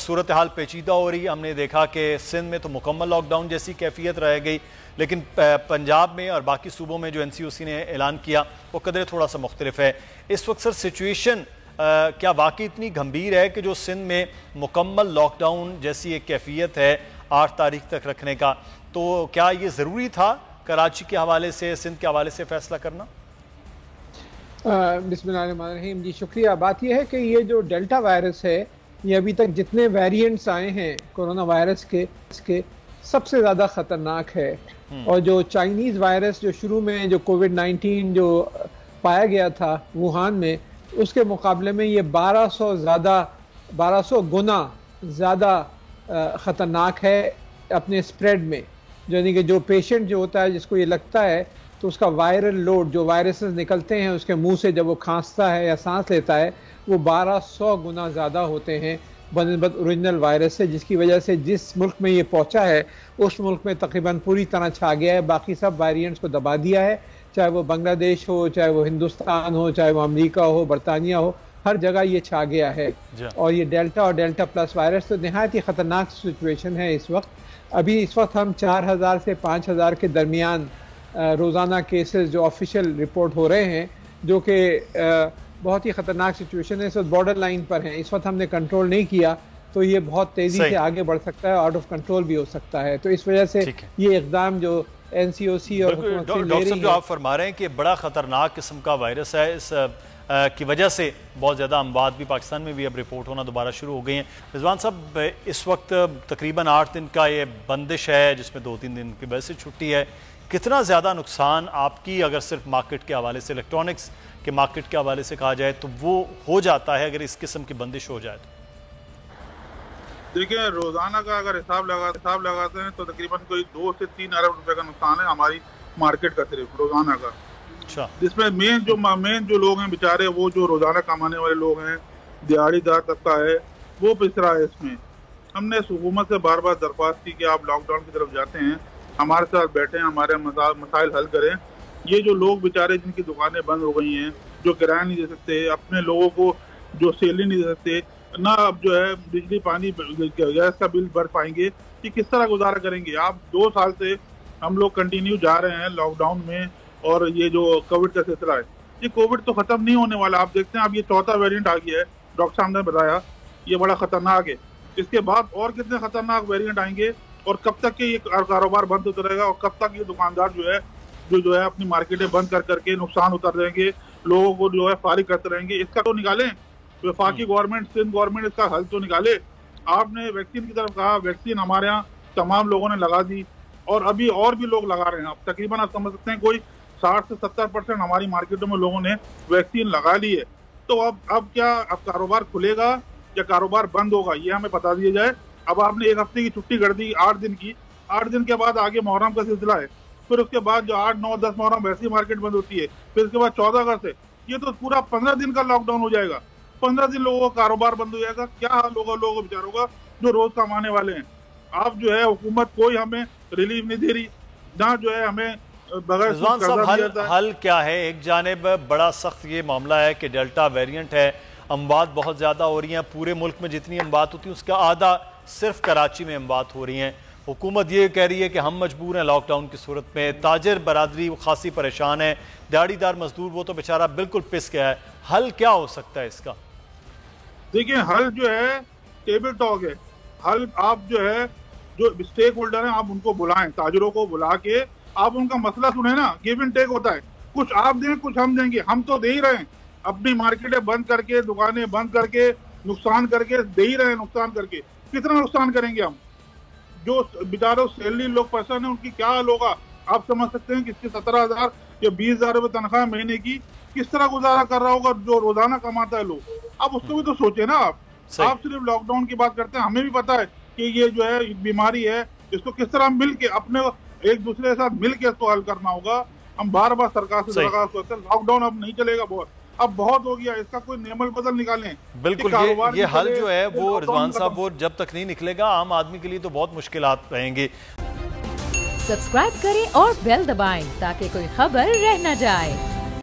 صورتحال پیچیدہ ہو رہی ہے. ہم نے دیکھا کہ سندھ میں تو مکمل لاک ڈاؤن جیسی کیفیت رہ گئی، لیکن پنجاب میں اور باقی صوبوں میں جو این سی او سی نے اعلان کیا وہ قدرے تھوڑا سا مختلف ہے. اس وقت سر سچویشن کیا واقعی اتنی گھمبیر ہے کہ جو سندھ میں مکمل لاک ڈاؤن جیسی ایک کیفیت ہے 8 تاریخ تک رکھنے کا، تو کیا یہ ضروری تھا کراچی کے حوالے سے، سندھ کے حوالے سے فیصلہ کرنا؟ بسم اللہ الرحمن الرحیم. جی شکریہ. بات یہ ہے کہ یہ جو ڈیلٹا وائرس ہے، یہ ابھی تک جتنے ویریئنٹس آئے ہیں کورونا وائرس کے سب سے زیادہ خطرناک ہے. اور جو چائنیز وائرس جو شروع میں جو کووڈ-19 جو پایا گیا تھا ووہان میں، اس کے مقابلے میں یہ 1200 گنا زیادہ خطرناک ہے اپنے اسپریڈ میں. یعنی کہ جو پیشنٹ جو ہوتا ہے جس کو یہ لگتا ہے تو اس کا وائرل لوڈ جو وائرسز نکلتے ہیں اس کے منہ سے جب وہ کھانستا ہے یا سانس لیتا ہے وہ 1200 گنا زیادہ ہوتے ہیں بنسبت اوریجنل وائرس سے، جس کی وجہ سے جس ملک میں یہ پہنچا ہے اس ملک میں تقریباً پوری طرح چھا گیا ہے. باقی سب ویریئنٹس کو دبا دیا ہے، چاہے وہ بنگلہ دیش ہو، چاہے وہ ہندوستان ہو، چاہے وہ امریکہ ہو، برطانیہ ہو، ہر جگہ یہ چھا گیا ہے. اور یہ ڈیلٹا اور ڈیلٹا پلس وائرس تو نہایت ہی خطرناک سچویشن ہے اس وقت. ابھی اس وقت ہم 4000 سے 5000 کے درمیان روزانہ کیسز جو آفیشیل رپورٹ ہو رہے ہیں، جو کہ بہت ہی خطرناک سچویشن ہے. اس وقت بارڈر لائن پر ہیں، اس وقت ہم نے کنٹرول نہیں کیا تو یہ بہت تیزی سے آگے بڑھ سکتا ہے، آؤٹ آف کنٹرول بھی ہو سکتا ہے. تو اس وجہ سے یہ اقدام جو این سی او سی اور ڈاکٹر صاحب جو آپ فرما رہے ہیں کہ بڑا خطرناک قسم کا وائرس ہے، اس کی وجہ سے بہت زیادہ اموات بھی پاکستان میں بھی اب رپورٹ ہونا دوبارہ شروع ہو گئی ہیں. رضوان صاحب، اس وقت تقریباً 8 دن کا یہ بندش ہے جس میں 2-3 دن کی وجہ سے چھٹی ہے. کتنا زیادہ نقصان آپ کی اگر صرف مارکیٹ کے حوالے سے، الیکٹرانکس کے مارکیٹ کے حوالے سے کہا جائے تو وہ ہو جاتا ہے اگر اس قسم کی بندش ہو جائے؟ تو دیکھیں، روزانہ کا اگر حساب لگاتے ہیں تو تقریباً کوئی 2 سے 3 ارب روپے کا نقصان ہے ہماری مارکیٹ کا صرف روزانہ کا. جس میں مین جو لوگ ہیں بیچارے، وہ جو روزانہ کمانے والے لوگ ہیں، دیہڑی دار طبقہ ہے، وہ پس رہا ہے اس میں. ہم نے حکومت سے بار بار درخواست کی کہ آپ لاک ڈاؤن کی طرف جاتے ہیں، ہمارے ساتھ بیٹھیں، ہمارے مسائل حل کریں. یہ جو لوگ بیچارے جن کی دکانیں بند ہو گئی ہیں، جو کرایہ نہیں دے سکتے، اپنے لوگوں کو جو سیلری نہیں دے سکتے، نہ اب جو ہے بجلی پانی گیس کا بل بھر پائیں گے، یہ کس طرح گزارا کریں گے؟ آپ 2 سال سے ہم لوگ کنٹینیو جا رہے ہیں لاک ڈاؤن میں، اور یہ جو کووڈ کا سلسلہ ہے، یہ کووڈ تو ختم نہیں ہونے والا. آپ دیکھتے ہیں اب یہ 4تھا ویریئنٹ آ گیا ہے، ڈاکٹر صاحب نے بتایا یہ بڑا خطرناک ہے. اس کے بعد اور کتنے خطرناک ویریئنٹ آئیں گے، اور کب تک کہ یہ کاروبار بند ہوتا رہے گا، اور کب تک یہ دکاندار جو ہے اپنی مارکیٹیں بند کر کے نقصان اتر رہیں گے، لوگوں کو جو ہے فارغ کرتے رہیں گے. اس کا تو نکالیں، وفاقی گورنمنٹ، سندھ گورنمنٹ اس کا حل تو نکالے. آپ نے ویکسین کی طرف کہا، ویکسین ہمارے ہاں تمام لوگوں نے لگا دی، اور ابھی اور بھی لوگ لگا رہے ہیں. اب تقریباً آپ سمجھ سکتے ہیں کوئی 60 سے 70% ہماری مارکیٹوں میں لوگوں نے ویکسین لگا لی ہے. تو اب کیا اب کاروبار کھلے گا یا کاروبار بند ہوگا، یہ ہمیں بتا دیا جائے. اب آپ نے 1 ہفتے کی چھٹی کر دی، 8 دن کی. 8 دن کے بعد آگے محرم کا سلسلہ ہے، پھر اس کے بعد جو 8، 9، 10 محرم ویسی مارکیٹ بند ہوتی ہے، پھر اس کے بعد 14 اگست سے یہ تو پورا 15 دن کا لاک ڈاؤن ہو جائے گا. 15 دن لوگوں کا کاروبار بند ہو جائے گا. کیا حال ہوگا لوگوں بیچاروں کا جو روز کمانے والے ہیں؟ آپ جو ہے حکومت کوئی ہمیں ریلیف نہیں دے رہی، نہ جو ہے ہمیں بغیر. رضوان صاحب، حل کیا ہے؟ ایک جانب بڑا سخت یہ معاملہ ہے کہ ڈیلٹا ویریئنٹ ہے، اموات بہت زیادہ ہو رہی ہیں. پورے ملک میں جتنی اموات ہوتی ہیں اس کا آدھا صرف کراچی میں اموات ہو رہی ہیں. حکومت یہ کہہ رہی ہے کہ ہم مجبور ہیں لاک ڈاؤن کی صورت میں. تاجر برادری خاصی پریشان ہے، دیہڑی دار مزدور وہ تو بیچارہ بالکل پس گیا ہے. حل کیا ہو سکتا ہے اس کا؟ دیکھیں، حل جو ہے ٹیبل ٹاک ہے. حل آپ جو ہے جو اسٹیک ہولڈر ہیں آپ ان کو بلائیں، تاجروں کو بلا کے آپ ان کا مسئلہ سنیں نا. گیو اینڈ ٹیک ہوتا ہے، کچھ آپ دیں کچھ ہم دیں گے. ہم تو دے ہی رہے ہیں، اپنی مارکیٹیں بند کر کے، دکانیں بند کر کے، نقصان کر کے دے ہی رہے ہیں. نقصان کر کے کتنا نقصان کریں گے ہم؟ جو بیچاروں سیلری لوگ پرسن ہیں ان کی کیا حال ہوگا؟ آپ سمجھ سکتے ہیں کہ اس کی 17,000 یا 20,000 روپے تنخواہ مہینے کی کس طرح گزارا کر رہا ہوگا جو روزانہ کماتا ہے لوگ. اب اس کو بھی تو سوچے نا. آپ صرف لاک ڈاؤن کی بات کرتے ہیں، ہمیں بھی پتا ہے کہ یہ جو ہے بیماری ہے، اس کو کس طرح مل کے اپنے ایک دوسرے کے ساتھ مل کے اس کو حل کرنا ہوگا. ہم بار بار سرکار سے درخواست کرتے ہیں لاک ڈاؤن اب نہیں چلے گا، اب بہت ہو گیا، اس کا کوئی نیم البدل نکالیں. بالکل، یہ حل جو ہے وہ رضوان صاحب وہ جب تک نہیں نکلے گا عام آدمی کے لیے تو بہت مشکلات رہیں گے. سبسکرائب کریں اور بیل دبائیں تاکہ کوئی خبر رہ نہ جائے.